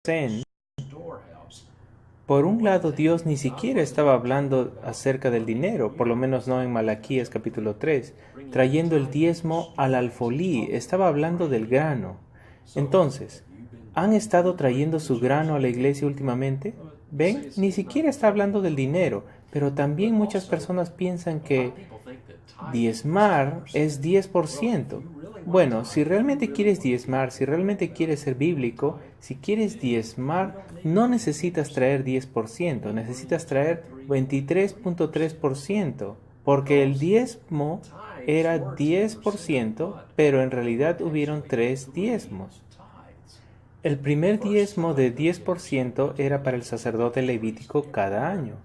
Zen, por un lado Dios ni siquiera estaba hablando acerca del dinero, por lo menos no en Malaquías capítulo 3, trayendo el diezmo al alfolí, estaba hablando del grano. Entonces, ¿han estado trayendo su grano a la iglesia últimamente? ¿Ven? Ni siquiera está hablando del dinero, pero también muchas personas piensan que diezmar es 10%. Bueno, si realmente quieres diezmar, si realmente quieres ser bíblico, si quieres diezmar, no necesitas traer 10%, necesitas traer 23.3%, porque el diezmo era 10%, pero en realidad hubieron tres diezmos. El primer diezmo de 10% era para el sacerdote levítico cada año.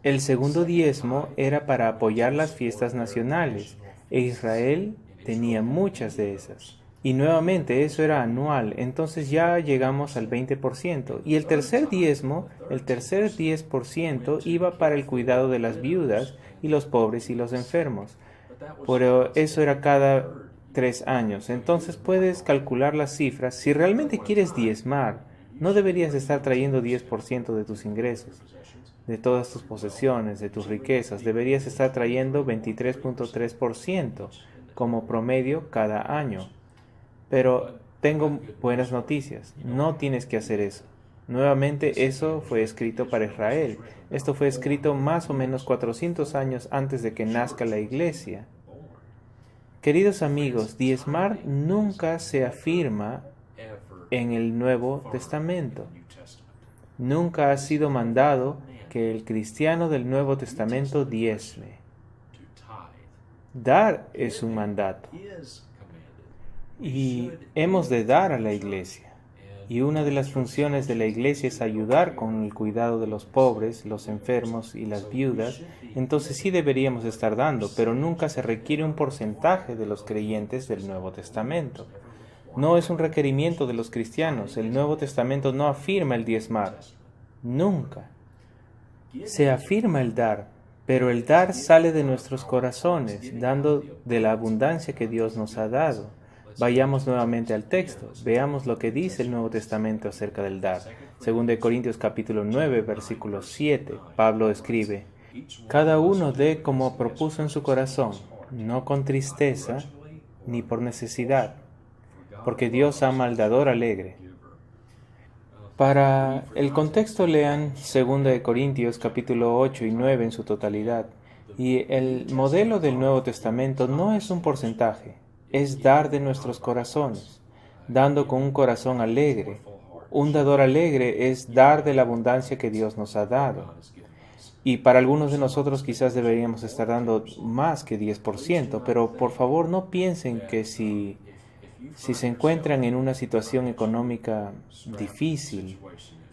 El segundo diezmo era para apoyar las fiestas nacionales, e Israel tenía muchas de esas. Y nuevamente eso era anual, entonces ya llegamos al 20%. Y el tercer 10% iba para el cuidado de las viudas y los pobres y los enfermos. Pero eso era cada 3 años. Entonces puedes calcular las cifras. Si realmente quieres diezmar, no deberías estar trayendo 10% de tus ingresos, de todas tus posesiones, de tus riquezas. Deberías estar trayendo 23.3% como promedio cada año. Pero tengo buenas noticias. No tienes que hacer eso. Nuevamente, eso fue escrito para Israel. Esto fue escrito más o menos 400 años antes de que nazca la iglesia. Queridos amigos, diezmar nunca se afirma en el Nuevo Testamento. Nunca ha sido mandado que el cristiano del Nuevo Testamento diezme. Dar es un mandato. Y hemos de dar a la iglesia. Y una de las funciones de la iglesia es ayudar con el cuidado de los pobres, los enfermos y las viudas. Entonces sí deberíamos estar dando, pero nunca se requiere un porcentaje de los creyentes del Nuevo Testamento. No es un requerimiento de los cristianos. El Nuevo Testamento no afirma el diezmar. Nunca. Se afirma el dar, pero el dar sale de nuestros corazones, dando de la abundancia que Dios nos ha dado. Vayamos nuevamente al texto, veamos lo que dice el Nuevo Testamento acerca del dar. Según de Corintios capítulo 9, versículo 7, Pablo escribe: cada uno dé como propuso en su corazón, no con tristeza ni por necesidad, porque Dios ama al dador alegre. Para el contexto lean 2 de Corintios capítulo 8 y 9 en su totalidad. Y el modelo del Nuevo Testamento no es un porcentaje, es dar de nuestros corazones, dando con un corazón alegre. Un dador alegre es dar de la abundancia que Dios nos ha dado. Y para algunos de nosotros quizás deberíamos estar dando más que 10%, pero por favor no piensen que si se encuentran en una situación económica difícil,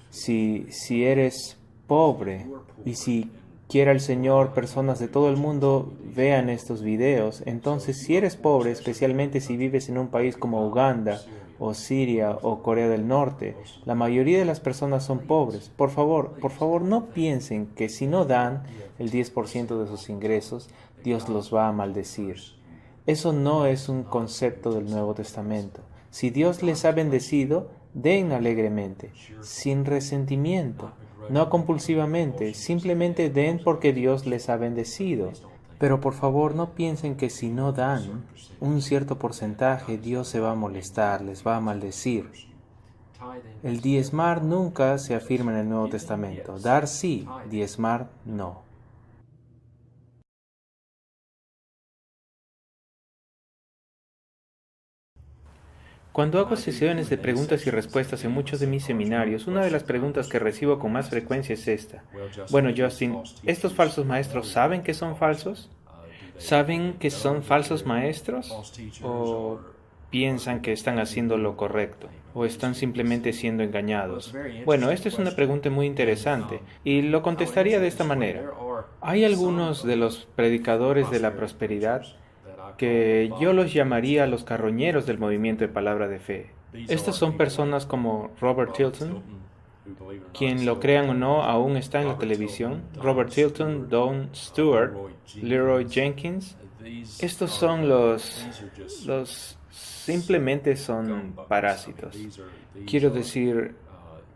si eres pobre y si quiera el Señor personas de todo el mundo vean estos videos, entonces si eres pobre, especialmente si vives en un país como Uganda o Siria o Corea del Norte, la mayoría de las personas son pobres. Por favor, no piensen que si no dan el 10% de sus ingresos, Dios los va a maldecir. Eso no es un concepto del Nuevo Testamento. Si Dios les ha bendecido, den alegremente, sin resentimiento, no compulsivamente, simplemente den porque Dios les ha bendecido. Pero por favor no piensen que si no dan un cierto porcentaje, Dios se va a molestar, les va a maldecir. El diezmar nunca se afirma en el Nuevo Testamento. Dar sí, diezmar no. Cuando hago sesiones de preguntas y respuestas en muchos de mis seminarios, una de las preguntas que recibo con más frecuencia es esta. Bueno, Justin, ¿estos falsos maestros saben que son falsos? ¿Saben que son falsos maestros? ¿O piensan que están haciendo lo correcto? ¿O están simplemente siendo engañados? Bueno, esta es una pregunta muy interesante y lo contestaría de esta manera. Hay algunos de los predicadores de la prosperidad que yo los llamaría los carroñeros del movimiento de palabra de fe. Estas son personas como Robert Tilton, quien lo crean o no aún está en la televisión. Robert Tilton, Don Stewart, Leroy Jenkins. Estos son simplemente son parásitos. Quiero decir,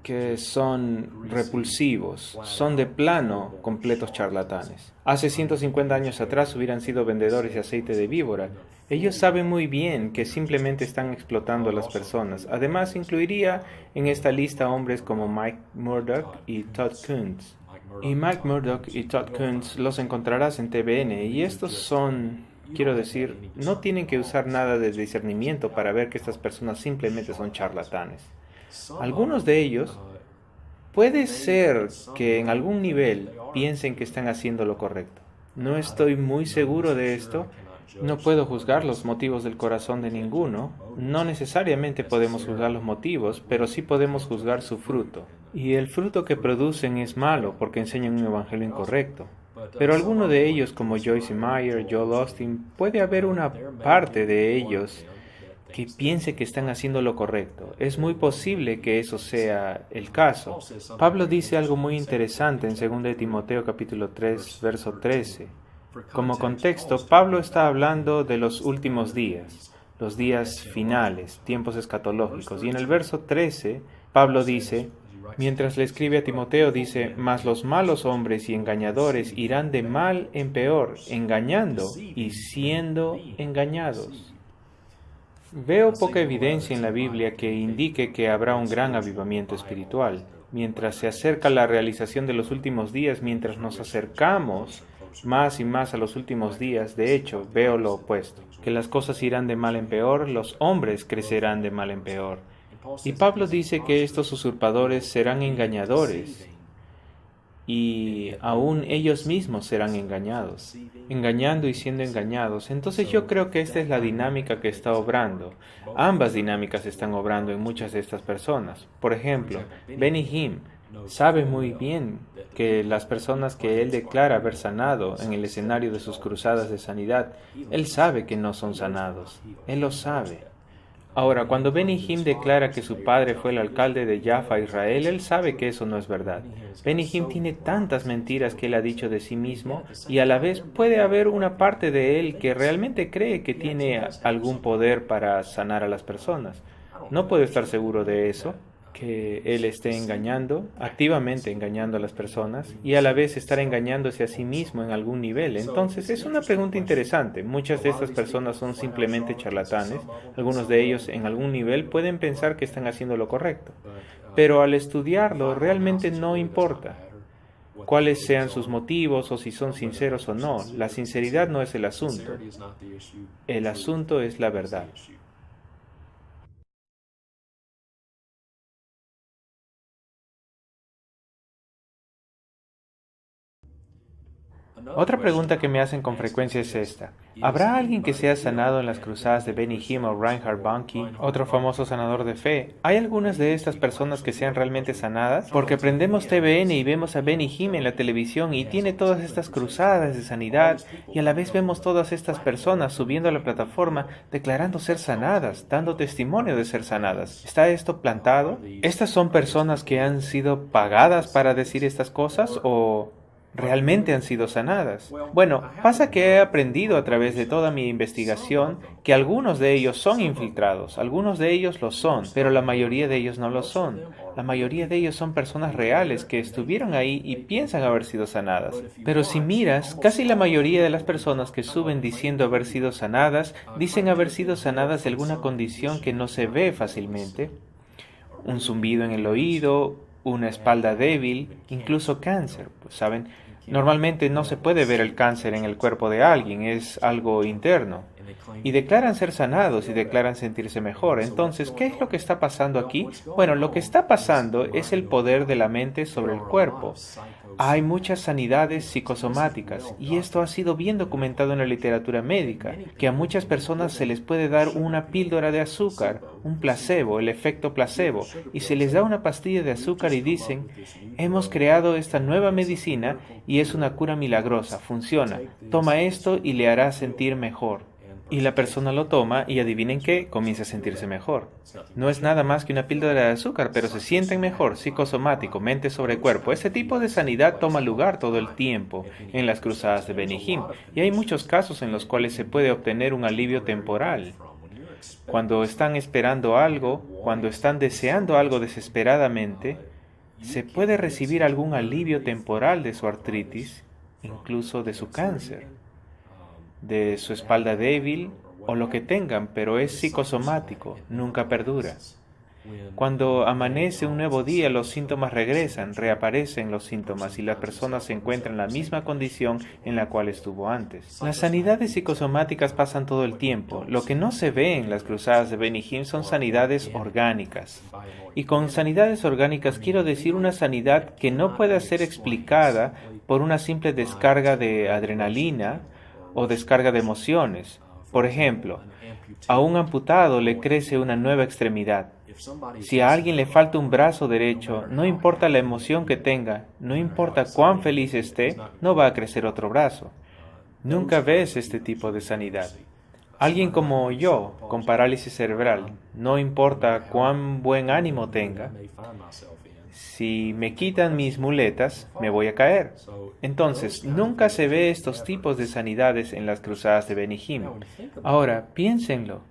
que son repulsivos, son de plano completos charlatanes. Hace 150 años atrás hubieran sido vendedores de aceite de víbora. Ellos saben muy bien que simplemente están explotando a las personas. Además, incluiría en esta lista hombres como Mike Murdoch y Todd Kuntz. Y Mike Murdoch y Todd Kuntz los encontrarás en TVN, y estos son, quiero decir, no tienen que usar nada de discernimiento para ver que estas personas simplemente son charlatanes. Algunos de ellos puede ser que en algún nivel piensen que están haciendo lo correcto. No estoy muy seguro de esto. No puedo juzgar los motivos del corazón de ninguno. No necesariamente podemos juzgar los motivos, pero sí podemos juzgar su fruto. Y el fruto que producen es malo porque enseñan un evangelio incorrecto. Pero alguno de ellos, como Joyce Meyer, Joel Austin, puede haber una parte de ellos que piense que están haciendo lo correcto. Es muy posible que eso sea el caso. Pablo dice algo muy interesante en 2 de Timoteo capítulo 3, verso 13. Como contexto, Pablo está hablando de los últimos días, los días finales, tiempos escatológicos. Y en el verso 13, Pablo dice, mientras le escribe a Timoteo, dice, mas los malos hombres y engañadores irán de mal en peor, engañando y siendo engañados. Veo poca evidencia en la Biblia que indique que habrá un gran avivamiento espiritual. Mientras se acerca la realización de los últimos días, mientras nos acercamos más y más a los últimos días, de hecho, veo lo opuesto, que las cosas irán de mal en peor, los hombres crecerán de mal en peor. Y Pablo dice que estos usurpadores serán engañadores, y aún ellos mismos serán engañados, engañando y siendo engañados. Entonces yo creo que esta es la dinámica que está obrando. Ambas dinámicas están obrando en muchas de estas personas. Por ejemplo, Benny Hinn sabe muy bien que las personas que él declara haber sanado en el escenario de sus cruzadas de sanidad, él sabe que no son sanados. Él lo sabe. Ahora, cuando Benny Hinn declara que su padre fue el alcalde de Jaffa, Israel, él sabe que eso no es verdad. Benny Hinn tiene tantas mentiras que él ha dicho de sí mismo, y a la vez puede haber una parte de él que realmente cree que tiene algún poder para sanar a las personas. No puedo estar seguro de eso, que él esté engañando, activamente engañando a las personas, y a la vez estar engañándose a sí mismo en algún nivel. Entonces es una pregunta interesante. Muchas de estas personas son simplemente charlatanes. Algunos de ellos en algún nivel pueden pensar que están haciendo lo correcto, pero al estudiarlo realmente no importa cuáles sean sus motivos o si son sinceros o no. La sinceridad no es el asunto. El asunto es la verdad. Otra pregunta que me hacen con frecuencia es esta. ¿Habrá alguien que sea sanado en las cruzadas de Benny Hinn o Reinhard Bonnke, otro famoso sanador de fe? ¿Hay algunas de estas personas que sean realmente sanadas? Porque prendemos TVN y vemos a Benny Hinn en la televisión y tiene todas estas cruzadas de sanidad, y a la vez vemos todas estas personas subiendo a la plataforma declarando ser sanadas, dando testimonio de ser sanadas. ¿Está esto plantado? ¿Estas son personas que han sido pagadas para decir estas cosas o realmente han sido sanadas? Bueno, pasa que he aprendido a través de toda mi investigación que algunos de ellos son infiltrados, algunos de ellos lo son, pero la mayoría de ellos no lo son. La mayoría de ellos son personas reales que estuvieron ahí y piensan haber sido sanadas. Pero si miras, casi la mayoría de las personas que suben diciendo haber sido sanadas, dicen haber sido sanadas de alguna condición que no se ve fácilmente. Un zumbido en el oído, una espalda débil, incluso cáncer, pues saben. Normalmente no se puede ver el cáncer en el cuerpo de alguien, es algo interno. Y declaran ser sanados y declaran sentirse mejor. Entonces, ¿qué es lo que está pasando aquí? Bueno, lo que está pasando es el poder de la mente sobre el cuerpo. Hay muchas sanidades psicosomáticas, y esto ha sido bien documentado en la literatura médica, que a muchas personas se les puede dar una píldora de azúcar, un placebo, el efecto placebo, y se les da una pastilla de azúcar y dicen, hemos creado esta nueva medicina y es una cura milagrosa, funciona, toma esto y le hará sentir mejor. Y la persona lo toma y adivinen qué, comienza a sentirse mejor. No es nada más que una píldora de azúcar, pero se sienten mejor, psicosomático, mente sobre cuerpo. Ese tipo de sanidad toma lugar todo el tiempo en las cruzadas de Benny Hinn, y hay muchos casos en los cuales se puede obtener un alivio temporal. Cuando están esperando algo, cuando están deseando algo desesperadamente, se puede recibir algún alivio temporal de su artritis, incluso de su cáncer, de su espalda débil o lo que tengan, pero es psicosomático, nunca perdura. Cuando amanece un nuevo día, los síntomas regresan, reaparecen los síntomas y la persona se encuentra en la misma condición en la cual estuvo antes. Las sanidades psicosomáticas pasan todo el tiempo. Lo que no se ve en las cruzadas de Benny Hinn son sanidades orgánicas. Y con sanidades orgánicas quiero decir una sanidad que no puede ser explicada por una simple descarga de adrenalina o descarga de emociones. Por ejemplo, a un amputado le crece una nueva extremidad. Si a alguien le falta un brazo derecho, no importa la emoción que tenga, no importa cuán feliz esté, no va a crecer otro brazo. Nunca ves este tipo de sanidad. Alguien como yo, con parálisis cerebral, no importa cuán buen ánimo tenga, si me quitan mis muletas, me voy a caer. Entonces, nunca se ve estos tipos de sanidades en las cruzadas de Benny Hinn. Ahora, piénsenlo.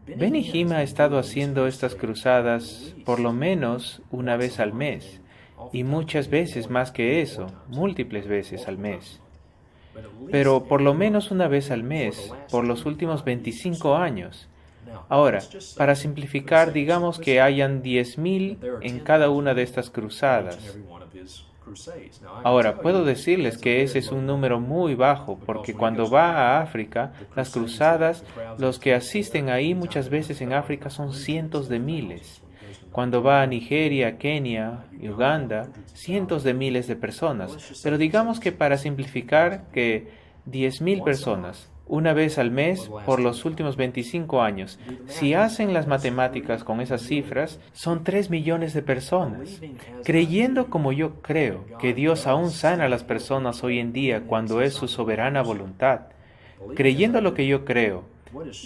Benny Hinn ha estado haciendo estas cruzadas por lo menos una vez al mes, y muchas veces más que eso, múltiples veces al mes. Pero por lo menos una vez al mes, por los últimos 25 años. Ahora, para simplificar, digamos que hayan 10,000 en cada una de estas cruzadas. Ahora, puedo decirles que ese es un número muy bajo, porque cuando va a África, las cruzadas, los que asisten ahí muchas veces en África son cientos de miles. Cuando va a Nigeria, Kenia, Uganda, cientos de miles de personas. Pero digamos que para simplificar, que 10,000 personas, una vez al mes por los últimos 25 años. Si hacen las matemáticas con esas cifras, son 3 millones de personas. Creyendo como yo creo que Dios aún sana a las personas hoy en día cuando es su soberana voluntad, creyendo lo que yo creo,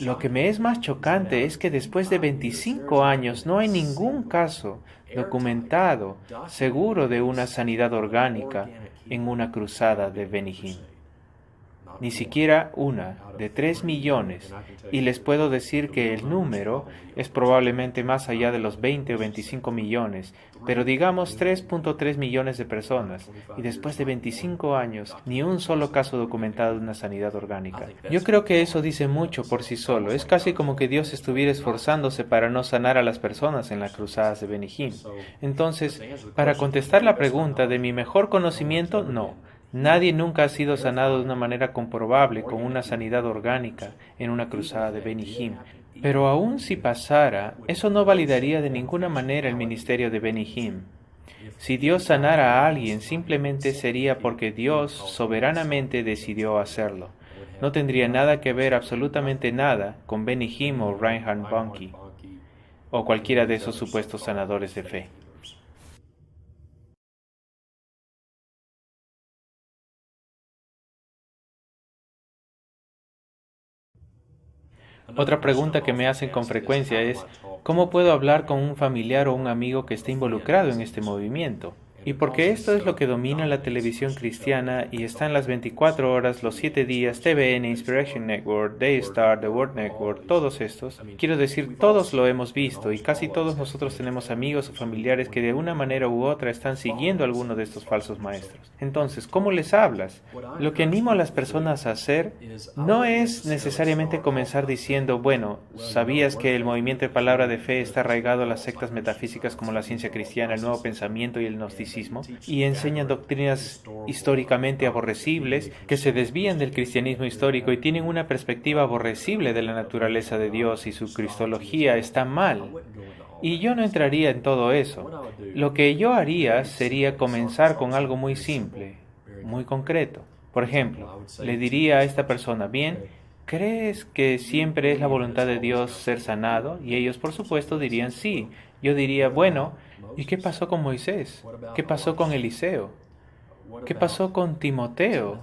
lo que me es más chocante es que después de 25 años no hay ningún caso documentado seguro de una sanidad orgánica en una cruzada de Benny Hinn. Ni siquiera una de 3 millones, y les puedo decir que el número es probablemente más allá de los 20 o 25 millones, pero digamos 3.3 millones de personas, y después de 25 años, ni un solo caso documentado de una sanidad orgánica. Yo creo que eso dice mucho por sí solo. Es casi como que Dios estuviera esforzándose para no sanar a las personas en las cruzadas de Benny Hinn. Entonces, para contestar la pregunta de mi mejor conocimiento, no. Nadie nunca ha sido sanado de una manera comprobable con una sanidad orgánica en una cruzada de Benny Hinn. Pero aun si pasara, eso no validaría de ninguna manera el ministerio de Benny Hinn. Si Dios sanara a alguien, simplemente sería porque Dios soberanamente decidió hacerlo. No tendría nada que ver, absolutamente nada, con Benny Hinn o Reinhard Bonnke, o cualquiera de esos supuestos sanadores de fe. Otra pregunta que me hacen con frecuencia es, ¿cómo puedo hablar con un familiar o un amigo que esté involucrado en este movimiento? Y porque esto es lo que domina la televisión cristiana y está en las 24 horas, los 7 días, TVN, Inspiration Network, Daystar, The Word Network, todos estos. Quiero decir, todos lo hemos visto y casi todos nosotros tenemos amigos o familiares que de una manera u otra están siguiendo a alguno de estos falsos maestros. Entonces, ¿cómo les hablas? Lo que animo a las personas a hacer no es necesariamente comenzar diciendo, bueno, ¿sabías que el movimiento de palabra de fe está arraigado a las sectas metafísicas como la ciencia cristiana, el nuevo pensamiento y el gnosticismo? Y enseñan doctrinas históricamente aborrecibles que se desvían del cristianismo histórico y tienen una perspectiva aborrecible de la naturaleza de Dios y su cristología está mal. Y yo no entraría en todo eso. Lo que yo haría sería comenzar con algo muy simple, muy concreto. Por ejemplo, le diría a esta persona, bien, ¿crees que siempre es la voluntad de Dios ser sanado? Y ellos, por supuesto, dirían sí. Yo diría, bueno, ¿y qué pasó con Moisés? ¿Qué pasó con Eliseo? ¿Qué pasó con Timoteo?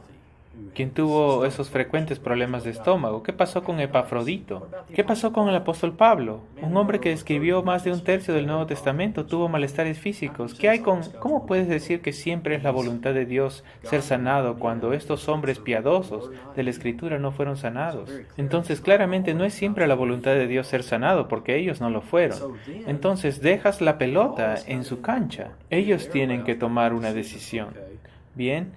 quien tuvo esos frecuentes problemas de estómago. ¿Qué pasó con Epafrodito? ¿Qué pasó con el apóstol Pablo? Un hombre que escribió más de un tercio del Nuevo Testamento tuvo malestares físicos. ¿Qué hay con... ¿Cómo puedes decir que siempre es la voluntad de Dios ser sanado cuando estos hombres piadosos de la Escritura no fueron sanados? Entonces, claramente no es siempre la voluntad de Dios ser sanado porque ellos no lo fueron. Entonces, dejas la pelota en su cancha. Ellos tienen que tomar una decisión. Bien.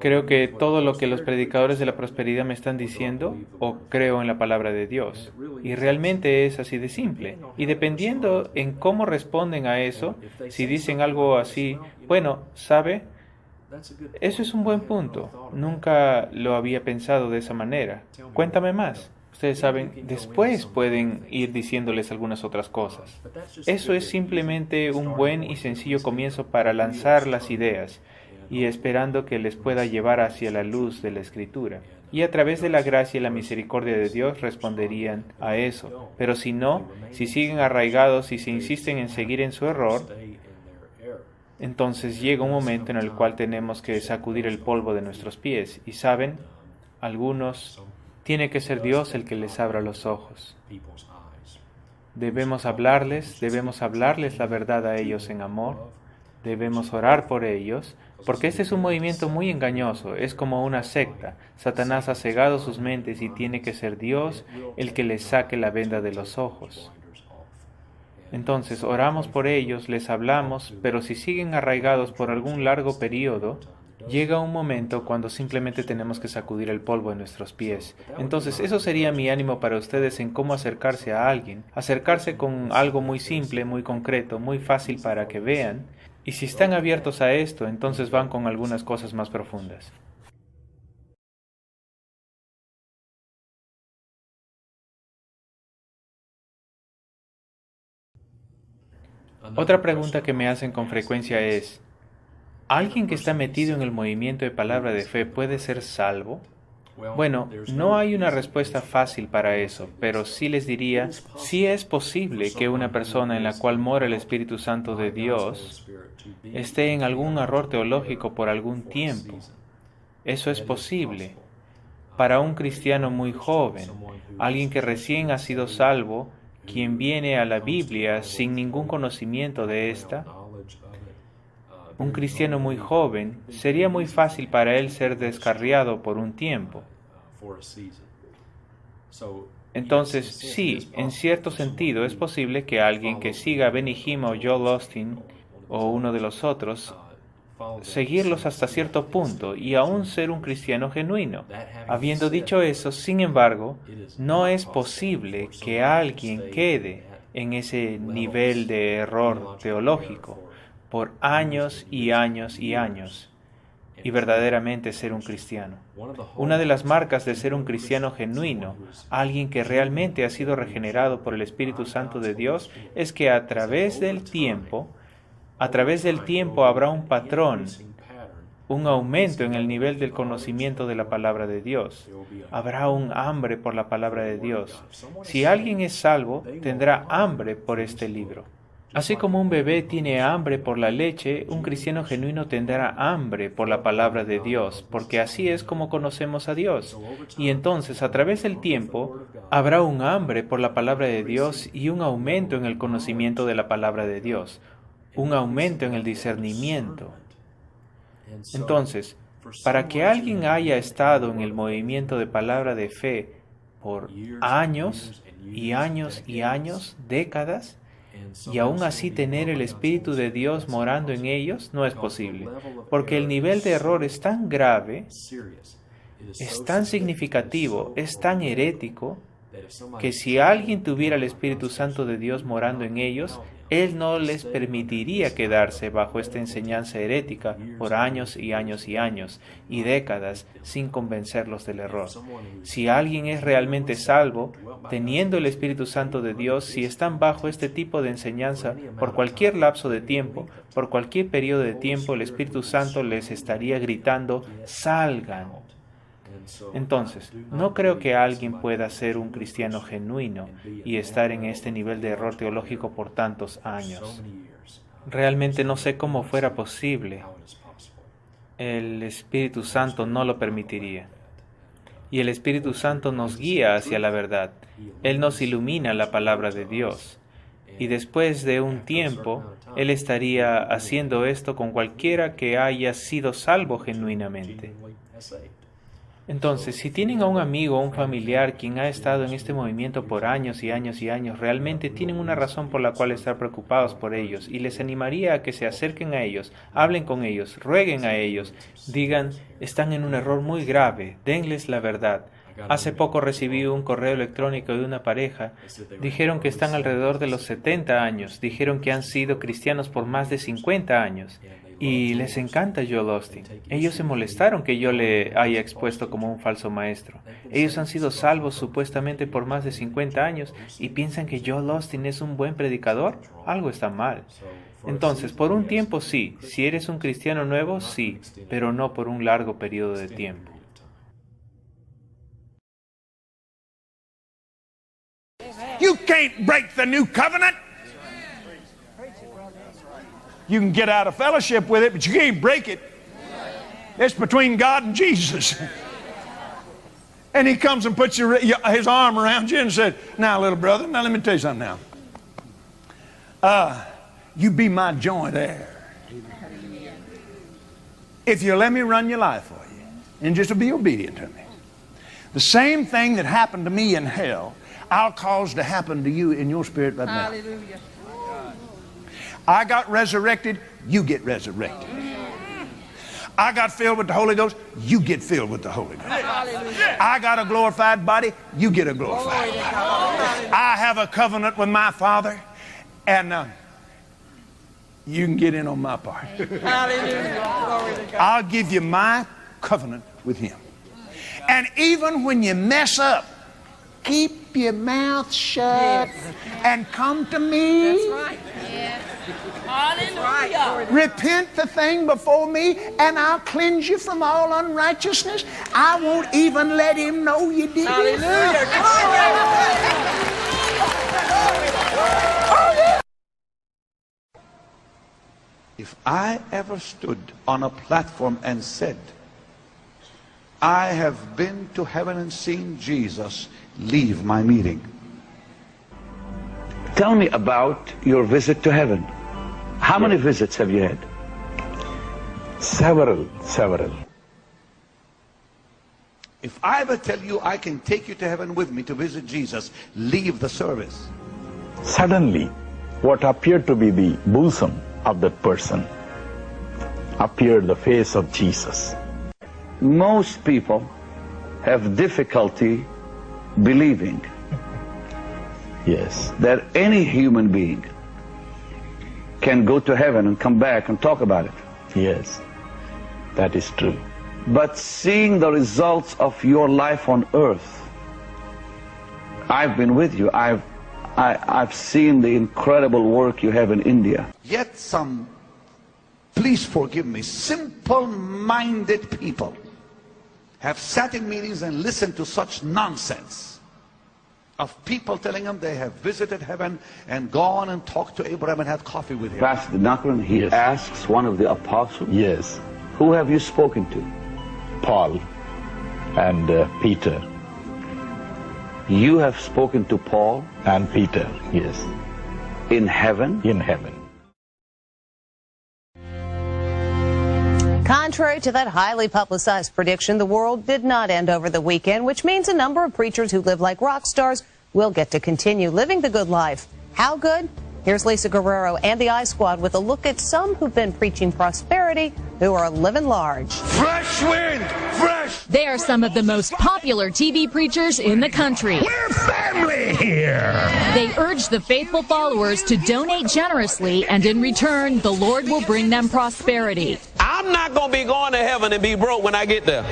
¿Creo que todo lo que los predicadores de la prosperidad me están diciendo o creo en la palabra de Dios? Y realmente es así de simple. Y dependiendo en cómo responden a eso, si dicen algo así, bueno, ¿sabe? Eso es un buen punto. Nunca lo había pensado de esa manera. Cuéntame más. Ustedes saben, después pueden ir diciéndoles algunas otras cosas. Eso es simplemente un buen y sencillo comienzo para lanzar las ideas y esperando que les pueda llevar hacia la luz de la Escritura. Y a través de la gracia y la misericordia de Dios responderían a eso. Pero si no, si siguen arraigados y se insisten en seguir en su error, entonces llega un momento en el cual tenemos que sacudir el polvo de nuestros pies. Y saben, algunos, tiene que ser Dios el que les abra los ojos. Debemos hablarles la verdad a ellos en amor. Debemos orar por ellos, porque este es un movimiento muy engañoso, es como una secta. Satanás ha cegado sus mentes y tiene que ser Dios el que les saque la venda de los ojos. Entonces, oramos por ellos, les hablamos, pero si siguen arraigados por algún largo periodo, llega un momento cuando simplemente tenemos que sacudir el polvo de nuestros pies. Entonces, eso sería mi ánimo para ustedes en cómo acercarse a alguien. Acercarse con algo muy simple, muy concreto, muy fácil para que vean. Y si están abiertos a esto, entonces van con algunas cosas más profundas. Otra pregunta que me hacen con frecuencia es, ¿alguien que está metido en el movimiento de palabra de fe puede ser salvo? Bueno, no hay una respuesta fácil para eso, pero sí les diría, sí es posible que una persona en la cual mora el Espíritu Santo de Dios esté en algún error teológico por algún tiempo. Eso es posible. Para un cristiano muy joven, alguien que recién ha sido salvo, quien viene a la Biblia sin ningún conocimiento de esta, un cristiano muy joven, sería muy fácil para él ser descarriado por un tiempo. Entonces, sí, en cierto sentido es posible que alguien que siga a Benny Hinn o Joel Osteen o uno de los otros, seguirlos hasta cierto punto y aún ser un cristiano genuino. Habiendo dicho eso, sin embargo, no es posible que alguien quede en ese nivel de error teológico por años y años y años y verdaderamente ser un cristiano. Una de las marcas de ser un cristiano genuino, alguien que realmente ha sido regenerado por el Espíritu Santo de Dios, es que a través del tiempo habrá un patrón, un aumento en el nivel del conocimiento de la palabra de Dios. Habrá un hambre por la palabra de Dios. Si alguien es salvo, tendrá hambre por este libro. Así como un bebé tiene hambre por la leche, un cristiano genuino tendrá hambre por la palabra de Dios, porque así es como conocemos a Dios. Y entonces, a través del tiempo, habrá un hambre por la palabra de Dios y un aumento en el conocimiento de la palabra de Dios, un aumento en el discernimiento. Entonces, para que alguien haya estado en el movimiento de palabra de fe por años y años y años, décadas, y aún así tener el Espíritu de Dios morando en ellos, no es posible, porque el nivel de error es tan grave, es tan significativo, es tan herético, que si alguien tuviera el Espíritu Santo de Dios morando en ellos, Él no les permitiría quedarse bajo esta enseñanza herética por años y años y años y décadas sin convencerlos del error. Si alguien es realmente salvo, teniendo el Espíritu Santo de Dios, si están bajo este tipo de enseñanza por cualquier lapso de tiempo, por cualquier periodo de tiempo, el Espíritu Santo les estaría gritando, salgan. Entonces, no creo que alguien pueda ser un cristiano genuino y estar en este nivel de error teológico por tantos años. Realmente no sé cómo fuera posible. el Espíritu Santo no lo permitiría. Y el Espíritu Santo nos guía hacia la verdad. Él nos ilumina la palabra de Dios. Y después de un tiempo, Él estaría haciendo esto con cualquiera que haya sido salvo genuinamente. Entonces, si tienen a un amigo o un familiar quien ha estado en este movimiento por años y años y años, realmente tienen una razón por la cual estar preocupados por ellos, y les animaría a que se acerquen a ellos, hablen con ellos, rueguen a ellos, digan, están en un error muy grave, denles la verdad. Hace poco recibí un correo electrónico de una pareja. Dijeron que están alrededor de los 70 años. Dijeron que han sido cristianos por más de 50 años. Y les encanta Joel Osteen. Ellos se molestaron que yo le haya expuesto como un falso maestro. Ellos han sido salvos supuestamente por más de 50 años y piensan que Joel Osteen es un buen predicador. Algo está mal. Entonces, por un tiempo sí. Si eres un cristiano nuevo, sí. Pero no por un largo periodo de tiempo. You can't break the new covenant. You can get out of fellowship with it, but you can't break it. It's between God and Jesus. And he comes and puts his arm around you and says, now, little brother, now let me tell you something now. You be my joint heir. If you let me run your life for you and just be obedient to me. The same thing that happened to me in hell, I'll cause to happen to you in your spirit right now. Hallelujah. I got resurrected, you get resurrected. I got filled with the Holy Ghost, you get filled with the Holy Ghost. Hallelujah. I got a glorified body, you get a glorified body. I have a covenant with my Father, and you can get in on my part. Hallelujah. Glory to God. I'll give you my covenant with Him. And even when you mess up, keep your mouth shut and come to me. That's right. Hallelujah. Repent the thing before me, and I'll cleanse you from all unrighteousness. I won't even let him know you did it. Hallelujah. If I ever stood on a platform and said, I have been to heaven and seen Jesus, leave my meeting. Tell me about your visit to heaven. How many visits have you had? Several. If I ever tell you I can take you to heaven with me to visit Jesus, leave the service. Suddenly, what appeared to be the bosom of that person appeared the face of Jesus. Most people have difficulty believing, yes, that any human being can go to heaven and come back and talk about it. Yes, that is true. But seeing the results of your life on earth, I've been with you. I've seen the incredible work you have in India. Yet some, please forgive me, simple-minded people have sat in meetings and listened to such nonsense of people telling them they have visited heaven and gone and talked to Abraham and had coffee with him. Pastor Dinakaran, he asks one of the apostles, Yes, who have you spoken to? Paul and Peter You have spoken to Paul and Peter, yes, in heaven? in heaven. Contrary to that highly publicized prediction, the world did not end over the weekend, which means a number of preachers who live like rock stars will get to continue living the good life. How good? Here's Lisa Guerrero and the I-Squad with a look at some who've been preaching prosperity who are living large. Fresh wind, fresh. They are some of the most popular TV preachers in the country. We're family here. They urge the faithful followers to donate generously, and in return, the Lord will bring them prosperity. I'm not going to be going to heaven and be broke when I get there.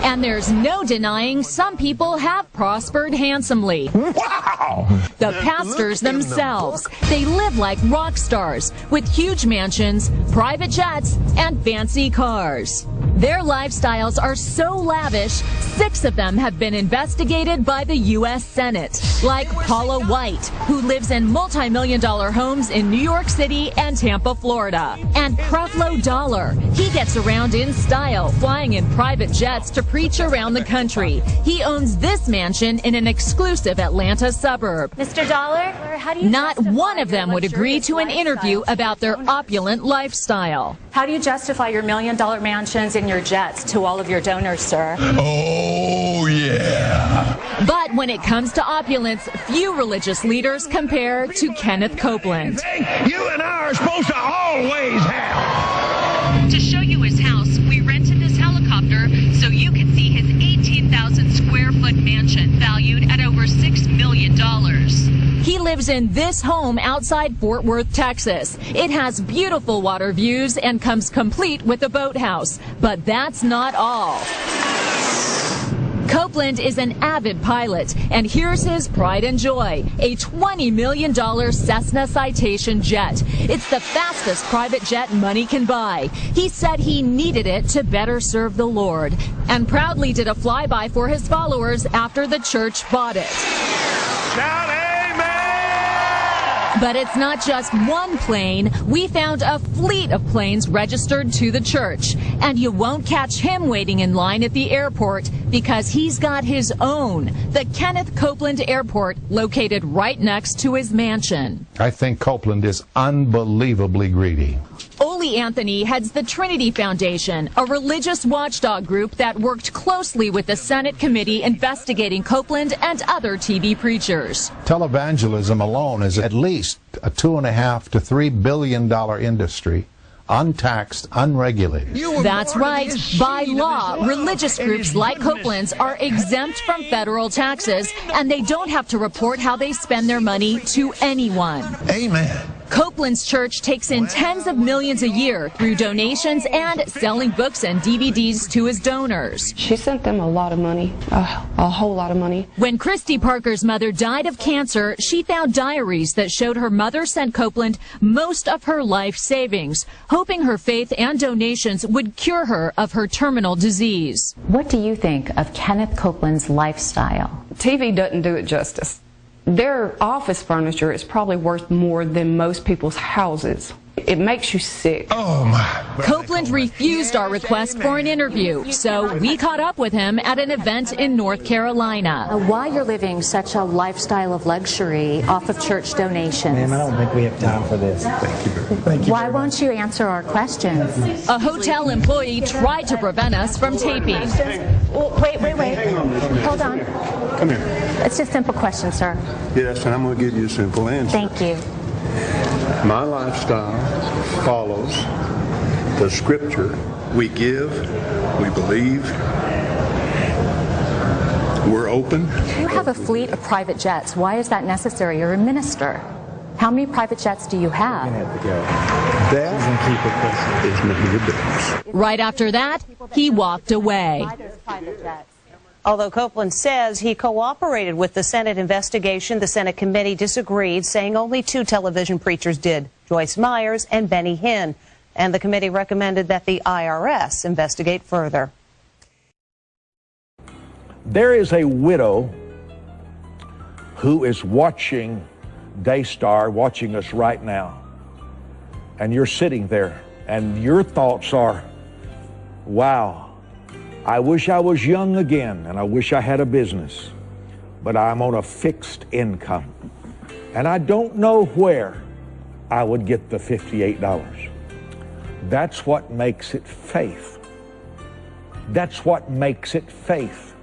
And there's no denying some people have prospered handsomely. Wow! The pastors themselves, they live like rock stars with huge mansions, private jets, and fancy cars. Their lifestyles are so lavish, 6 of them have been investigated by the U.S. Senate, like Paula White, who lives in multi-million-dollar homes in New York City and Tampa, Florida. And Creflo Dollar, he gets around in style, flying in private jets to preach around the country. He owns this mansion in an exclusive Atlanta suburb. Mr. Dollar, how do you Not one of them would agree to an interview about their opulent lifestyle. How do you justify your $1 million mansions and your jets to all of your donors, sir? Oh, yeah. But when it comes to opulence, few religious leaders compare to Kenneth Copeland. You and I are supposed to always have. To show you his house, we rented this helicopter so you can see his 18,000 square foot mansion valued at over $6 million. He lives in this home outside Fort Worth, Texas. It has beautiful water views and comes complete with a boathouse. But that's not all. Copeland is an avid pilot, and here's his pride and joy, a $20 million Cessna Citation jet. It's the fastest private jet money can buy. He said he needed it to better serve the Lord, and proudly did a flyby for his followers after the church bought it. Shout amen! But it's not just one plane. We found a fleet of planes registered to the church. And you won't catch him waiting in line at the airport because he's got his own, the Kenneth Copeland Airport, located right next to his mansion. I think Copeland is unbelievably greedy. Ole Anthony heads the Trinity Foundation, a religious watchdog group that worked closely with the Senate committee investigating Copeland and other TV preachers. Televangelism alone is at least a $2.5 to $3 billion industry, untaxed, unregulated. That's right. By law, religious groups like Copeland's are exempt from federal taxes, and they don't have to report how they spend their money to anyone. Amen. Copeland's church takes in tens of millions a year through donations and selling books and DVDs to his donors. She sent them a lot of money, a whole lot of money. When Christy Parker's mother died of cancer, she found diaries that showed her mother sent Copeland most of her life savings, hoping her faith and donations would cure her of her terminal disease. What do you think of Kenneth Copeland's lifestyle? TV doesn't do it justice. Their office furniture is probably worth more than most people's houses. It makes you sick. Oh, my. Copeland refused our request for an interview, so we caught up with him at an event in North Carolina. Why you're living such a lifestyle of luxury off of church donations? Ma'am, I don't think we have time for this. Thank you. Why won't you answer our questions? A hotel employee tried to prevent us from taping. Well, wait. Hold on. Come here. It's just a simple question, sir. Yes, and I'm going to give you a simple answer. Thank you. My lifestyle follows the scripture. We give, we believe, we're open. You have a fleet of private jets. Why is that necessary? You're a minister. How many private jets do you have? That is none of your business. Right after that, he walked away. Although Copeland says he cooperated with the Senate investigation, the Senate committee disagreed, saying only 2 television preachers did, Joyce Myers and Benny Hinn. And the committee recommended that the IRS investigate further. There is a widow who is watching Daystar, watching us right now. And you're sitting there, and your thoughts are, wow. I wish I was young again, and I wish I had a business, but I'm on a fixed income, and I don't know where I would get the $58. That's what makes it faith. That's what makes it faith.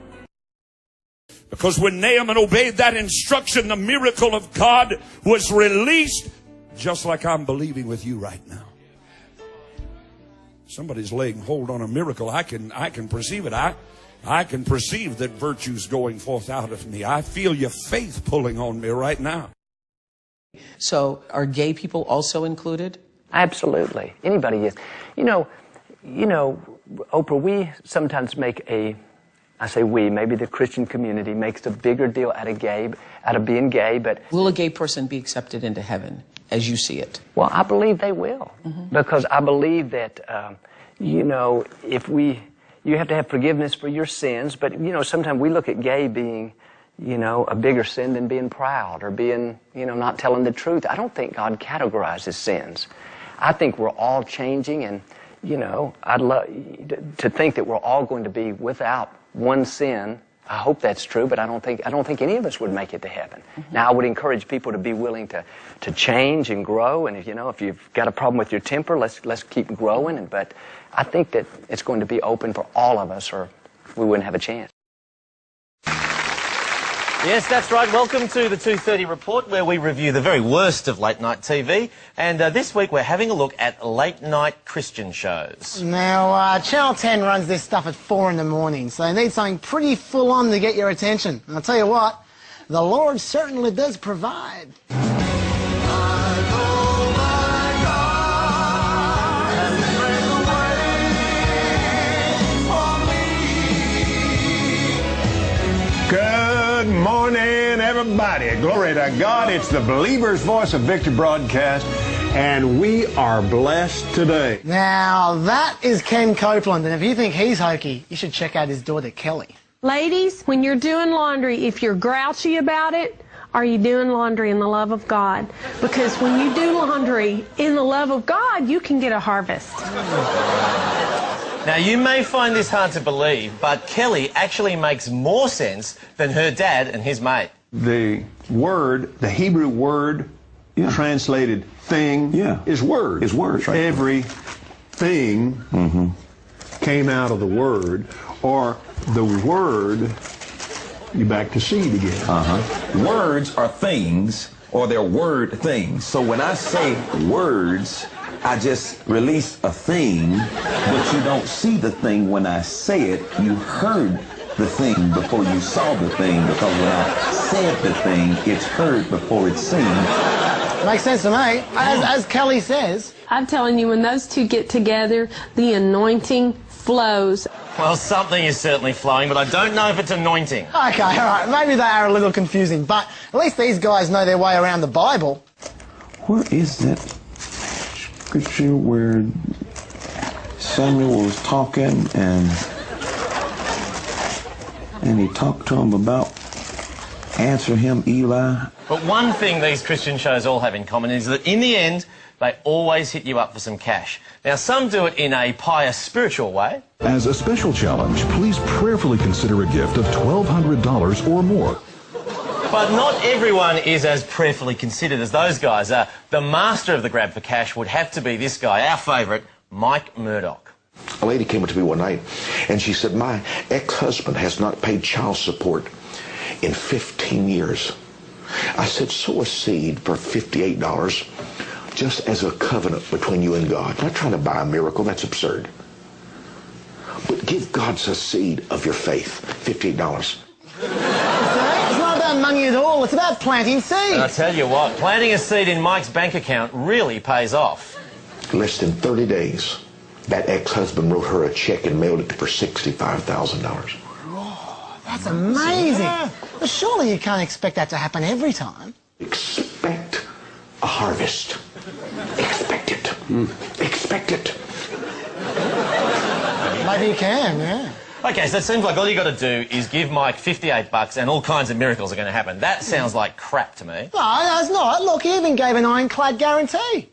Because when Naaman obeyed that instruction, the miracle of God was released, just like I'm believing with you right now. Somebody's laying hold on a miracle. I can perceive it. I can perceive that virtue's going forth out of me. I feel your faith pulling on me right now. So are gay people also included? Absolutely. Anybody is. You know, Oprah, we sometimes make a I say we, maybe the Christian community makes a bigger deal out of being gay, but... Will a gay person be accepted into heaven as you see it? Well, I believe they will. Because I believe that, you know, you have to have forgiveness for your sins, but, you know, sometimes we look at gay being, you know, a bigger sin than being proud or being, you know, not telling the truth. I don't think God categorizes sins. I think we're all changing, and, you know, I'd love to think that we're all going to be without one sin. I hope that's true, but I don't think any of us would make it to heaven. Now, I would encourage people to be willing to change and grow, and if you've got a problem with your temper, let's keep growing. But I think that it's going to be open for all of us, or we wouldn't have a chance. Yes, that's right. Welcome to the 2:30 Report, where we review the very worst of late-night TV. And this week we're having a look at late-night Christian shows. Now, Channel 10 runs this stuff at 4 in the morning, so they need something pretty full-on to get your attention. And I'll tell you what, the Lord certainly does provide. Good morning, everybody. Glory to God. It's the Believer's Voice of Victory broadcast, and we are blessed today. Now, that is Ken Copeland, and if you think he's hokey, you should check out his daughter, Kelly. Ladies, when you're doing laundry, if you're grouchy about it, are you doing laundry in the love of God? Because when you do laundry in the love of God, you can get a harvest. Now, you may find this hard to believe, but Kelly actually makes more sense than her dad and his mate. The word, the Hebrew word, translated thing, is word. Is word. Right. Every thing came out of the word, or the word, you back to seed again. Words are things, or they're word things. So when I say words, I just release a thing, but you don't see the thing when I say it. You heard the thing before you saw the thing, because when I said the thing, it's heard before it's seen. Makes sense to me. As Kelly says. I'm telling you, when those two get together, the anointing flows. Well, something is certainly flowing, but I don't know if it's anointing. Okay, all right. Maybe they are a little confusing, but at least these guys know their way around the Bible. Where is that scripture where Samuel was talking and he talked to him about answer him, Eli? But one thing these Christian shows all have in common is that in the end, they always hit you up for some cash. Now, some do it in a pious, spiritual way. As a special challenge, please prayerfully consider a gift of $1,200 or more. But not everyone is as prayerfully considered as those guys. The master of the grab for cash would have to be this guy, our favourite, Mike Murdoch. A lady came up to me one night and she said, my ex-husband has not paid child support in 15 years. I said, sow a seed for $58 just as a covenant between you and God. I'm not trying to buy a miracle. That's absurd. But give God a seed of your faith, $58. It's not about money at all. It's about planting seeds. And I tell you what, planting a seed in Mike's bank account really pays off. Less than 30 days, that ex-husband wrote her a check and mailed it for $65,000. That's amazing. But surely you can't expect that to happen every time. Expect a harvest. Expect it. Expect it. Maybe you can, yeah. Okay, so it seems like all you got to do is give Mike $58 and all kinds of miracles are going to happen. That sounds like crap to me. No, it's not. Look, he even gave an ironclad guarantee.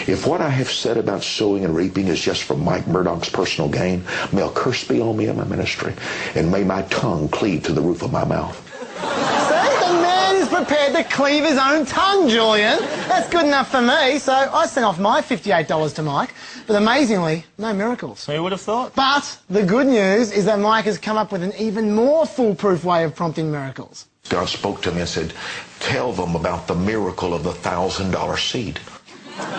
If what I have said about sowing and reaping is just for Mike Murdoch's personal gain, may a curse be on me and my ministry, and may my tongue cleave to the roof of my mouth. See, the man is prepared to cleave his own tongue, Julian. That's good enough for me, so I sent off my $58 to Mike, but amazingly, no miracles. Who would have thought? But the good news is that Mike has come up with an even more foolproof way of prompting miracles. God spoke to me and said, tell them about the miracle of the $1,000 seed.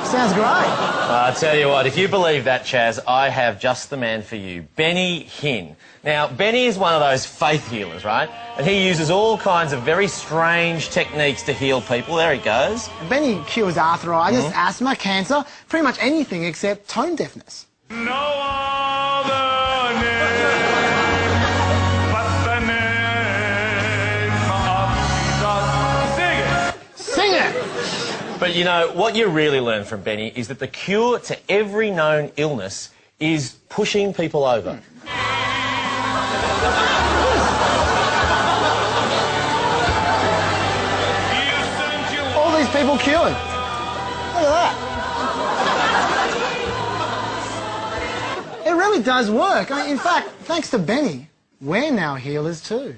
Sounds great. I'll tell you what, if you believe that, Chaz, I have just the man for you, Benny Hinn. Now, Benny is one of those faith healers, right? And he uses all kinds of very strange techniques to heal people. There he goes. Benny cures arthritis, asthma, cancer, pretty much anything except tone deafness. No other name but But you know, what you really learn from Benny is that the cure to every known illness is pushing people over. All these people queuing. Look at that. It really does work. I mean, in fact, thanks to Benny, we're now healers too.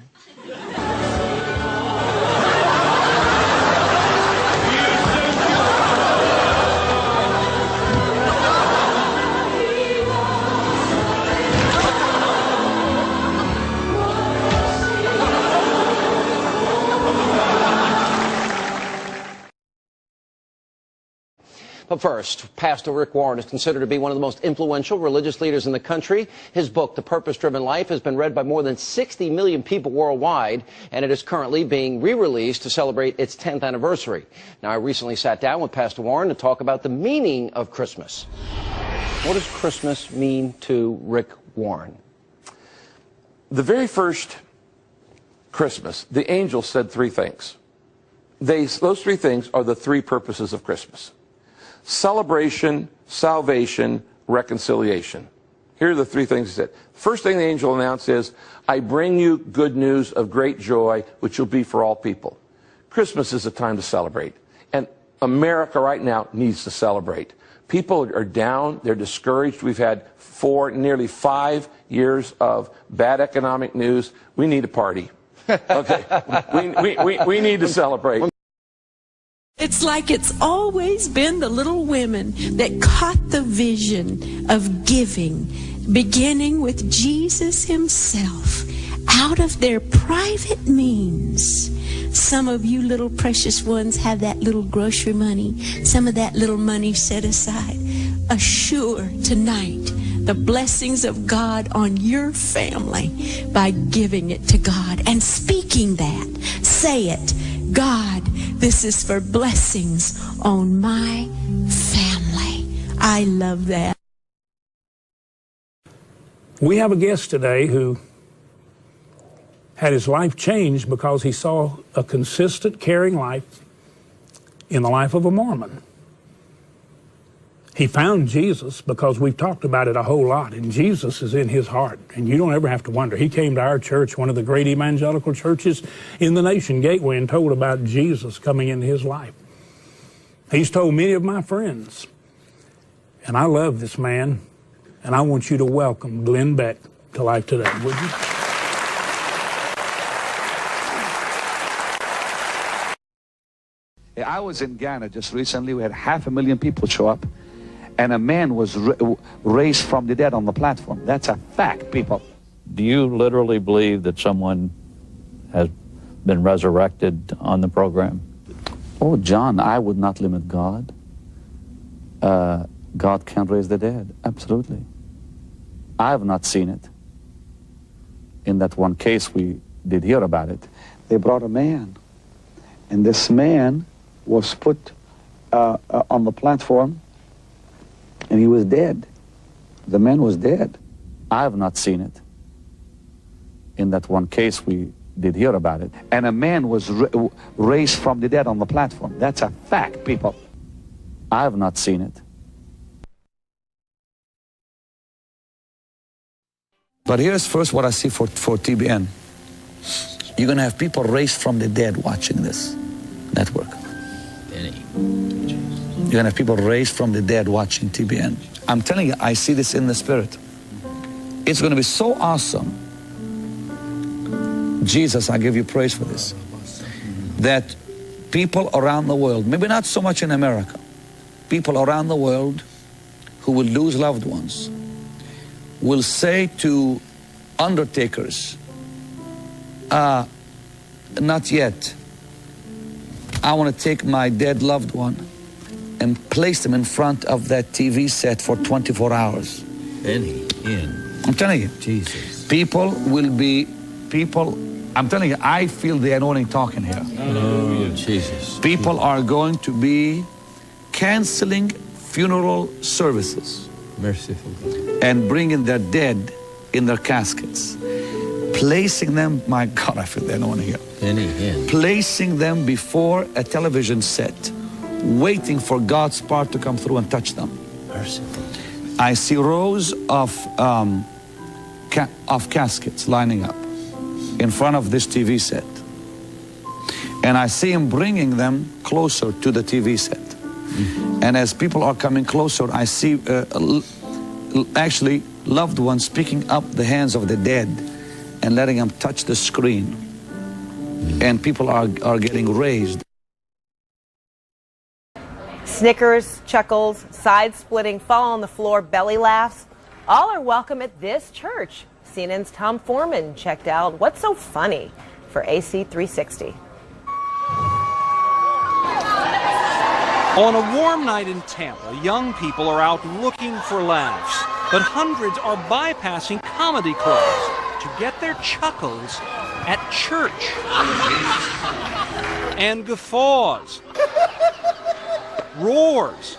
But first, Pastor Rick Warren is considered to be one of the most influential religious leaders in the country. His book, The Purpose-Driven Life, has been read by more than 60 million people worldwide, and it is currently being re-released to celebrate its 10th anniversary. Now, I recently sat down with Pastor Warren to talk about the meaning of Christmas. What does Christmas mean to Rick Warren? The very first Christmas, the angels said three things. Those three things are the three purposes of Christmas. Celebration, salvation, reconciliation. Here are the three things he said. First thing the angel announced is, I bring you good news of great joy, which will be for all people. Christmas is a time to celebrate. And America right now needs to celebrate. People are down, they're discouraged. We've had nearly 5 years of bad economic news. We need a party. Okay, we need to celebrate. It's like it's always been the little women that caught the vision of giving, beginning with Jesus himself, out of their private means. Some of you little precious ones have that little grocery money, some of that little money set aside. Assure tonight the blessings of God on your family by giving it to God and speaking that. Say it. God, this is for blessings on my family. I love that. We have a guest today who had his life changed because he saw a consistent, caring life in the life of a Mormon. He found Jesus because we've talked about it a whole lot, and Jesus is in his heart, and you don't ever have to wonder. He came to our church, one of the great evangelical churches in the nation, Gateway, and told about Jesus coming into his life. He's told many of my friends, and I love this man, and I want you to welcome Glenn Beck to Life Today, would you? I was in Ghana just recently. We had 500,000 people show up, and a man was raised from the dead on the platform. That's a fact, people. Do you literally believe that someone has been resurrected on the program? Oh, John, I would not limit God. God can raise the dead, absolutely. I have not seen it. In that one case, we did hear about it. They brought a man, and this man was put on the platform, and he was dead. The man was dead. I have not seen it. In that one case, we did hear about it. And a man was raised from the dead on the platform. That's a fact, people. I have not seen it. But here's first what I see for TBN. You're going to have people raised from the dead watching this network. You're going to have people raised from the dead watching TBN. I'm telling you, I see this in the spirit. It's going to be so awesome. Jesus, I give you praise for this. That people around the world, maybe not so much in America, people around the world who will lose loved ones will say to undertakers, not yet. I want to take my dead loved one and place them in front of that TV set for 24 hours. I'm telling you. Jesus. People will be, I'm telling you, I feel the anointing talking here. Oh, Jesus. People are going to be canceling funeral services. Merciful. And bringing their dead in their caskets. Placing them, my God, I feel the anointing here. Placing them before a television set waiting for God's part to come through and touch them. I see rows of caskets lining up in front of this TV set. And I see him bringing them closer to the TV set. And as people are coming closer, I see actually loved ones picking up the hands of the dead and letting them touch the screen. And people are getting raised. Snickers, chuckles, side-splitting, fall on the floor, belly laughs, all are welcome at this church. CNN's Tom Foreman checked out what's so funny for AC 360. On a warm night in Tampa, young people are out looking for laughs, but hundreds are bypassing comedy clubs to get their chuckles at church. And guffaws, roars,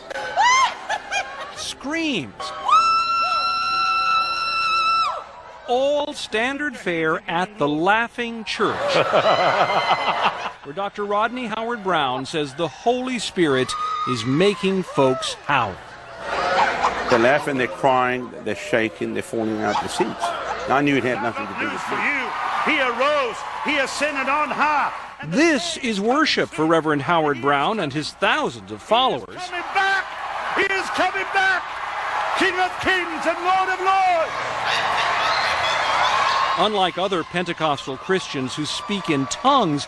screams, all standard fare at the Laughing Church, where Dr. Rodney Howard-Browne says the Holy Spirit is making folks howl. They're laughing, they're crying, they're shaking, they're falling out the seats. I knew it had nothing to do with me. He arose, he ascended on high. This is worship for Reverend Howard-Browne and his thousands of followers. Coming back! He is coming back! King of kings and Lord of lords! Unlike other Pentecostal Christians who speak in tongues,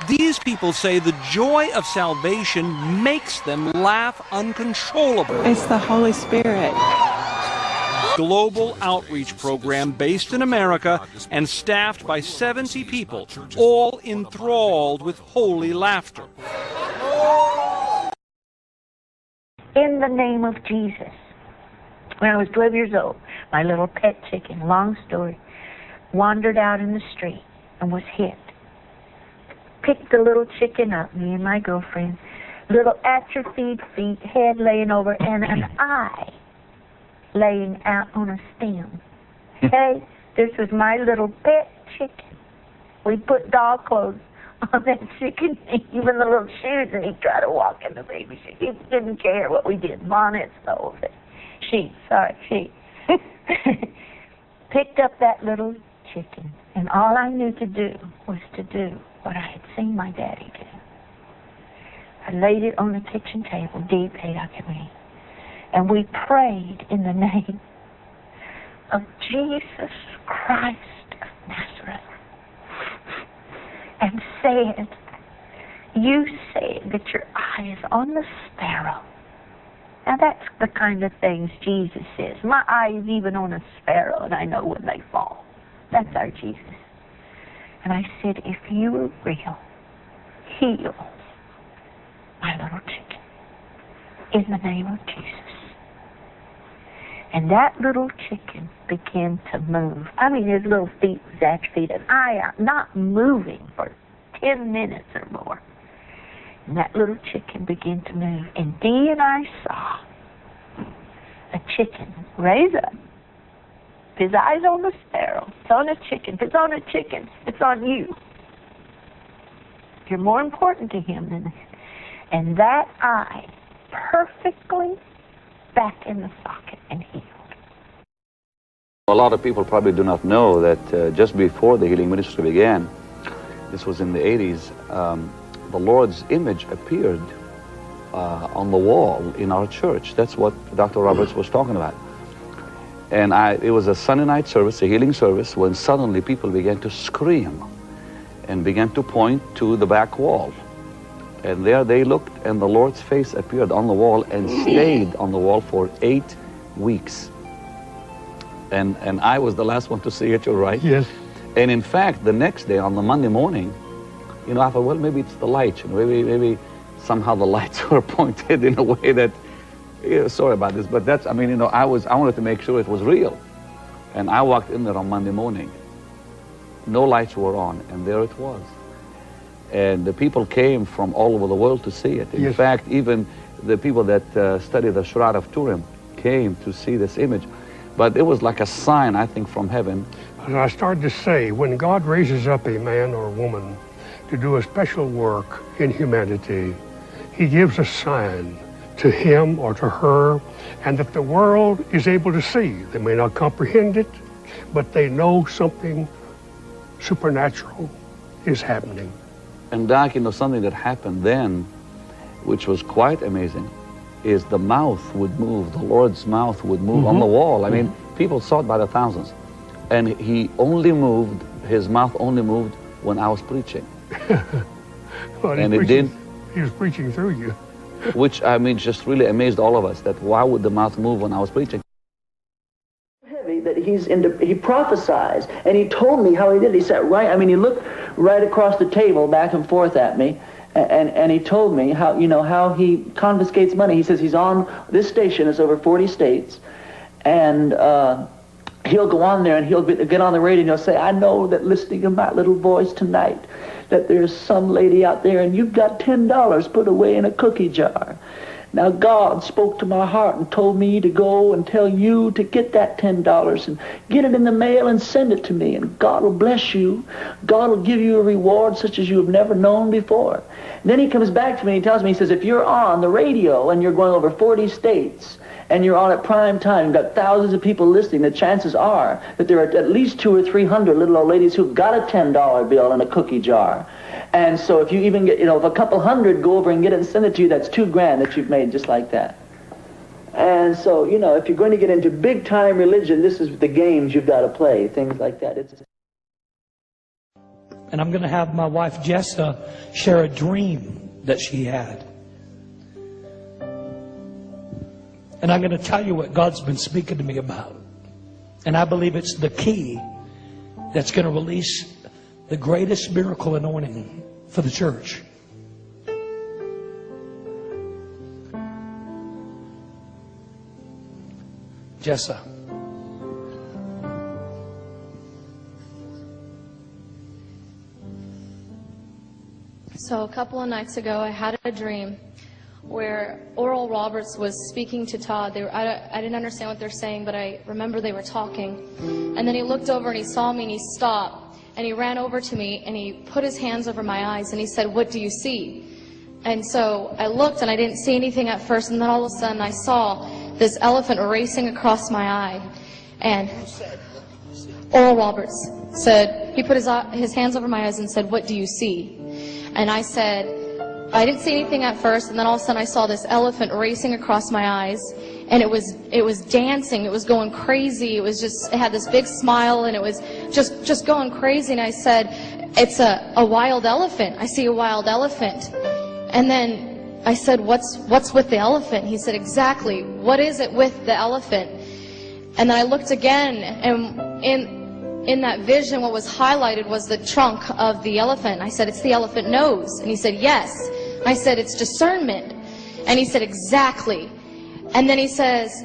these people say the joy of salvation makes them laugh uncontrollably. It's the Holy Spirit. Global outreach program based in America and staffed by 70 people, all enthralled with holy laughter. In the name of Jesus. When I was 12 years old, my little pet chicken, long story, wandered out in the street and was hit. Picked the little chicken up, me and my girlfriend, little atrophied feet, head laying over, and an eye laying out on a stem. Okay, this was my little pet chicken. We put dog clothes on that chicken, even the little shoes, and he'd try to walk in the baby shoes. He didn't care what we did. Bonnets, though. Sheep. Picked up that little chicken, and all I knew to do was to do what I had seen my daddy do. I laid it on the kitchen table, deep, and we prayed in the name of Jesus Christ of Nazareth, and said, you said that your eye is on the sparrow. Now that's the kind of things Jesus says. My eye is even on a sparrow, and I know when they fall. That's our Jesus. And I said, if you were real, heal my little chicken in the name of Jesus. And that little chicken began to move. I mean, his little feet was atrophied, and eye out, not moving for 10 minutes or more. And that little chicken began to move. And Dee and I saw a chicken raise up. His eye's on the sparrow. It's on a chicken. If it's on a chicken, it's on you. You're more important to him than that. And that eye perfectly back in the socket and healed. A lot of people probably do not know that just before the healing ministry began, this was in the 80s, the Lord's image appeared on the wall in our church. That's what Dr. Roberts was talking about. And it was a Sunday night service, a healing service, when suddenly people began to scream and began to point to the back wall. And there they looked, and the Lord's face appeared on the wall and stayed on the wall for 8 weeks. And I was the last one to see it, you're right. Yes. And in fact, the next day, on the Monday morning, I thought, well, maybe it's the lights. Maybe somehow the lights were pointed in a way that, sorry about this, but that's, I wanted to make sure it was real. And I walked in there on Monday morning. No lights were on, and there it was. And the people came from all over the world to see it. In fact, even the people that study the Shroud of Turin came to see this image. But it was like a sign, I think, from heaven. And I started to say, when God raises up a man or a woman to do a special work in humanity, he gives a sign to him or to her, and that the world is able to see. They may not comprehend it, but they know something supernatural is happening. And Doc, something that happened then, which was quite amazing, is the mouth would move, the Lord's mouth would move on the wall. I mean, people saw it by the thousands. And he only moved, his mouth only moved when I was preaching. Well, and it did. He was preaching through you. Which, I mean, just really amazed all of us, that why would the mouth move when I was preaching? Heavy that he prophesies, and he told me how he did it. He sat right, I mean, he looked right across the table, back and forth at me, and he told me how, how he confiscates money. He says he's on this station, it's over 40 states, and he'll go on there and he'll get on the radio and he'll say, I know that listening to my little voice tonight, that there's some lady out there and you've got $10 put away in a cookie jar. Now God spoke to my heart and told me to go and tell you to get that $10 and get it in the mail and send it to me, and God will bless you. God will give you a reward such as you have never known before. And then he comes back to me and he tells me, he says, if you're on the radio and you're going over 40 states and you're on at prime time, you've got thousands of people listening, the chances are that there are at least 200 or 300 little old ladies who've got a $10 bill in a cookie jar. And so if you even get, if a couple hundred go over and get it and send it to you, that's $2,000 that you've made just like that. And so, if you're going to get into big time religion, this is the games you've got to play, things like that. And I'm going to have my wife Jessa share a dream that she had. And I'm going to tell you what God's been speaking to me about. And I believe it's the key that's going to release the greatest miracle anointing for the church. Jessa. So a couple of nights ago, I had a dream where Oral Roberts was speaking to Todd. I didn't understand what they're saying, but I remember they were talking. And then he looked over and he saw me and he stopped. And he ran over to me and he put his hands over my eyes and he said, "What do you see?" And so I looked and I didn't see anything at first. And then all of a sudden I saw this elephant racing across my eye. And Oral Roberts said, he put his hands over my eyes and said, "What do you see?" And I said, I didn't see anything at first, and then all of a sudden I saw this elephant racing across my eyes, and it was dancing, it was going crazy, it had this big smile, and it was just going crazy, and I said, "It's a wild elephant. I see a wild elephant." And then I said, what's with the elephant? He said, "Exactly, what is it with the elephant?" And then I looked again, and in that vision, what was highlighted was the trunk of the elephant. I said, "It's the elephant nose." And he said, "Yes." I said, "It's discernment." And he said, "Exactly." And then he says,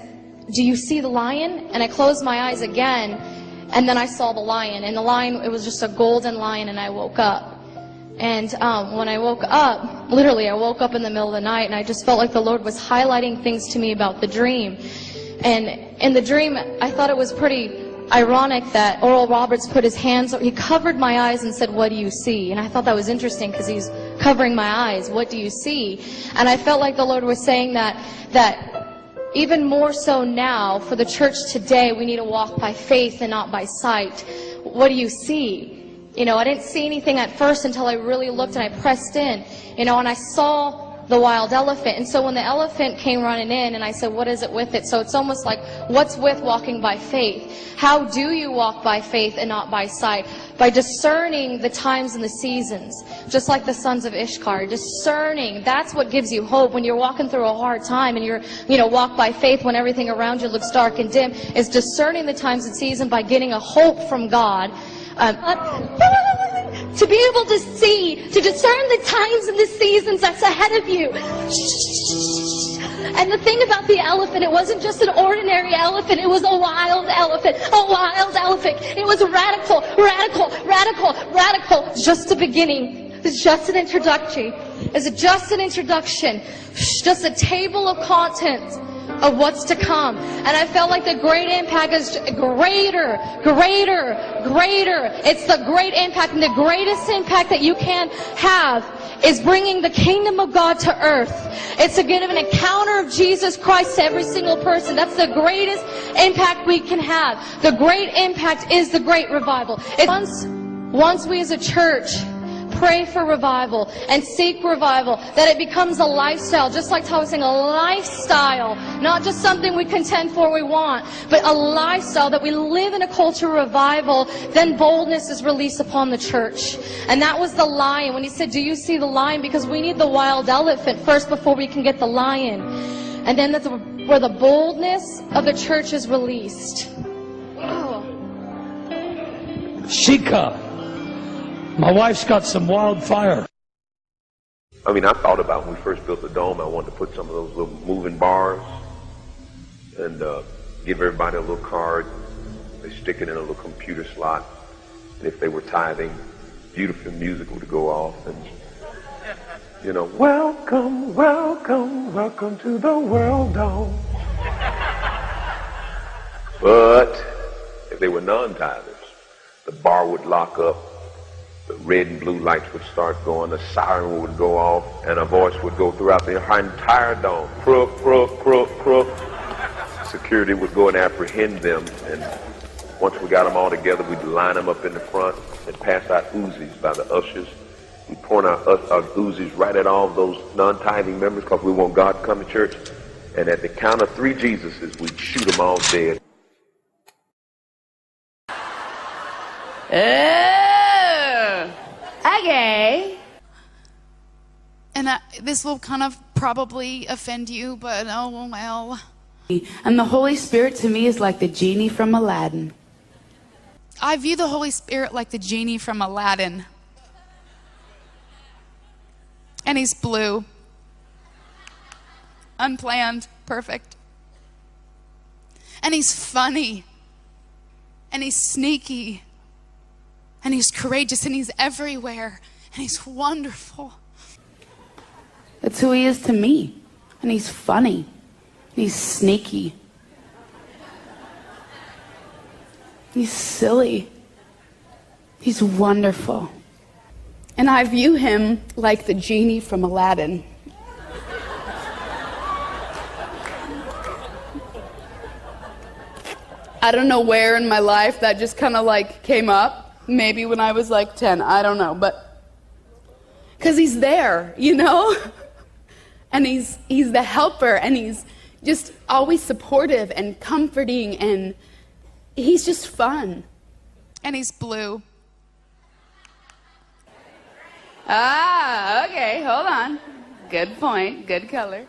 "Do you see the lion?" And I closed my eyes again, and then I saw the lion. And the lion, it was just a golden lion, and I woke up. And when I woke up, literally I woke up in the middle of the night, and I just felt like the Lord was highlighting things to me about the dream. And in the dream, I thought it was pretty ironic that Oral Roberts put his hands, he covered my eyes and said, "What do you see?" And I thought that was interesting because he's covering my eyes. What do you see? And I felt like the Lord was saying that even more so now for the church today, we need to walk by faith and not by sight. What do you see? I didn't see anything at first until I really looked and I pressed in, and I saw the wild elephant. And so when the elephant came running in, and I said, "What is it with it?" So it's almost like, what's with walking by faith? How do you walk by faith and not by sight? By discerning the times and the seasons, just like the sons of Issachar. Discerning, that's what gives you hope when you're walking through a hard time and you're, walk by faith when everything around you looks dark and dim, is discerning the times and seasons by getting a hope from God. To be able to see, to discern the times and the seasons that's ahead of you. And the thing about the elephant, it wasn't just an ordinary elephant, it was a wild elephant, a wild elephant. It was radical, radical, radical, radical. Just a beginning. It's just an introduction. It's just an introduction. Just a table of contents of what's to come. And I felt like the great impact is greater, greater, greater. It's the great impact, and the greatest impact that you can have is bringing the kingdom of God to earth. It's to give an encounter of Jesus Christ to every single person. That's the greatest impact we can have. The great impact is the great revival. Once we as a church pray for revival and seek revival, that it becomes a lifestyle, just like Todd was saying, a lifestyle, not just something we contend for, we want, but a lifestyle that we live in a culture of revival, then boldness is released upon the church. And that was the lion. When he said, do you see the lion? Because we need the wild elephant first before we can get the lion. And then that's where the boldness of the church is released. Oh. Shika. My wife's got some wildfire. I mean, I thought about when we first built the dome, I wanted to put some of those little moving bars and give everybody a little card. They stick it in a little computer slot. And if they were tithing, beautiful music would go off. And, you know, welcome, welcome, welcome to the World Dome. But if they were non-tithers, the bar would lock up. The red and blue lights would start going, a siren would go off, and a voice would go throughout the entire dome. Crook, crook, crook, crook. Security would go and apprehend them, and once we got them all together, we'd line them up in the front and pass out Uzis by the ushers. We'd point our Uzis right at all those non-tithing members because we want God to come to church. And at the count of 3 Jesuses, we'd shoot them all dead. Okay. And this will kind of probably offend you, but oh well. And the Holy Spirit to me is like the genie from Aladdin. I view the Holy Spirit like the genie from Aladdin. And he's blue. Unplanned. Perfect. And he's funny. And he's sneaky. And he's courageous, and he's everywhere, and he's wonderful. That's who he is to me. And he's funny. He's sneaky. He's silly. He's wonderful. And I view him like the genie from Aladdin. I don't know where in my life that just kind of like came up. Maybe when I was like 10, I don't know, but because he's there, you know? And he's the helper, and he's just always supportive and comforting, and he's just fun. And he's blue. Ah, okay, hold on. Good point, good color.